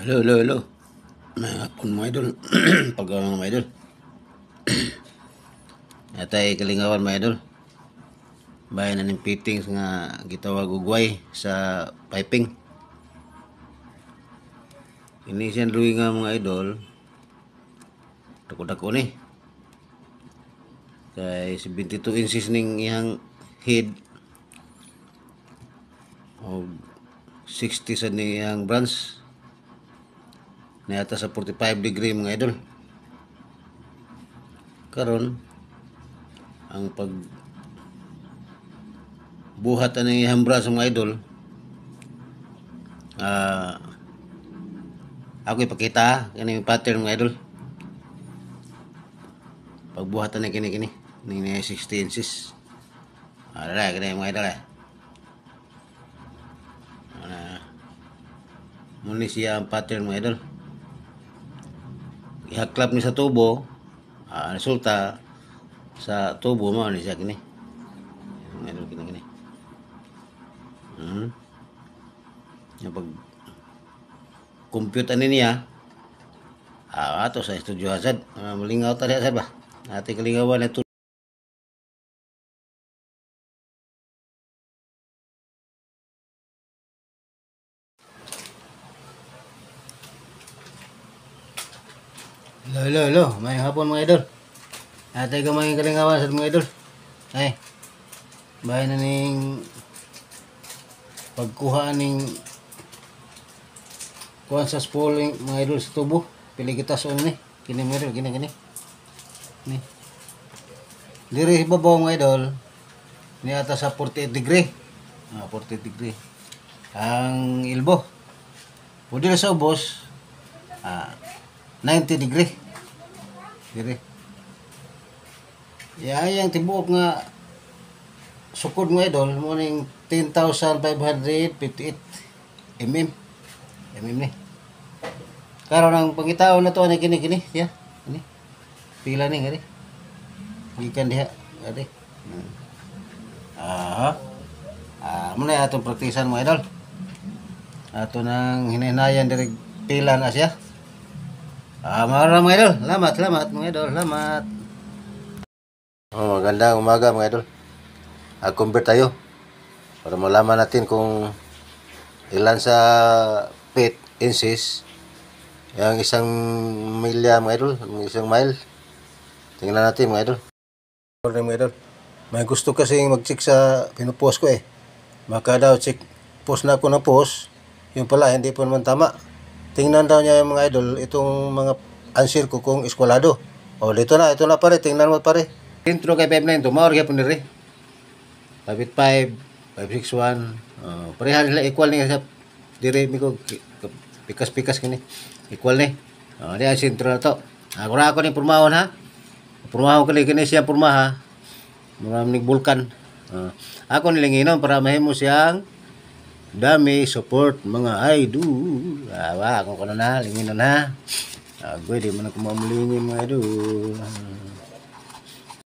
Hello, hello, hello. May hapon mga idol. Pagkawan mga idol. Atay kalingawan mga idol. Bayan na ng fittings nga gitawag ugway sa piping. Ini siya luwi nga mga idol. Dako-dako ni. Kay 72 inches ning iyang head. O 60 sa niyang branch. Nayata sa 45 degree mga idol. Karon ang pag buhat ani hambra sa mga idol, ako ipakita kani pattern mga idol. Pagbuhat ani kini ning 60 inches. Ara kani mga idol. Muni siya ang pattern mga idol. Ihaklap ni sa tubo, resulta sa tubo mo ni siya kini. Mga idol kini. Yung pag compute ani niya, ato sa studio hasad, malingaw tali hasad ba? Ati kalingawan ito. Hello, may hapon mga idol. Ate gamay kalingawan sa mga idol. Ay, bahay na ning pagkuha ning kuhan sa spooling mga idol sa tubo. Pili kita sa ni. Kini mga idol, kini. Ni. Diri babaw mga idol. Ni ata sa 48 degree. 48 degree. Ang ilbo. Pwede sa ubos. 90 degree. Diri. Yang tibuok nga sukod mga idol mo ning 10,558 mm ni. Karon ang pangitaw na to ani kini ya. Ini. Pila ni gani. Gikan diha gani. Muna atong praktisan mga idol. Ato nang hinahinayan diri pila na siya. Maraming mga idol. Salamat mga idol. Salamat. Magandang umaga mga idol. Convert tayo para malaman natin kung ilan sa feet inches yung isang milya mga idol, isang mile. Tingnan natin mga idol. Mga idol. May gusto kasi mag-check sa pinupost ko eh. Maka daw check post na ako na post. Yung pala hindi po naman tama. Tingnan daw niya yung mga idol itong mga answer ko kung eskwalado. O ito na pare, tingnan mo pare. Intro kay 59 to, maor gyapon diri. 585, 561. Pareha nila equal ni sa diri mi ko pikas kini. Equal ni. Di ang intro na to. Ako ni purmahon ha. Purmahon kini siya purmaha. Maraming bulkan. Ako nilinginon para mahimo siyang dami support mga idol. Ako na linginon ha. Pwede man ako mamulingin mga idol.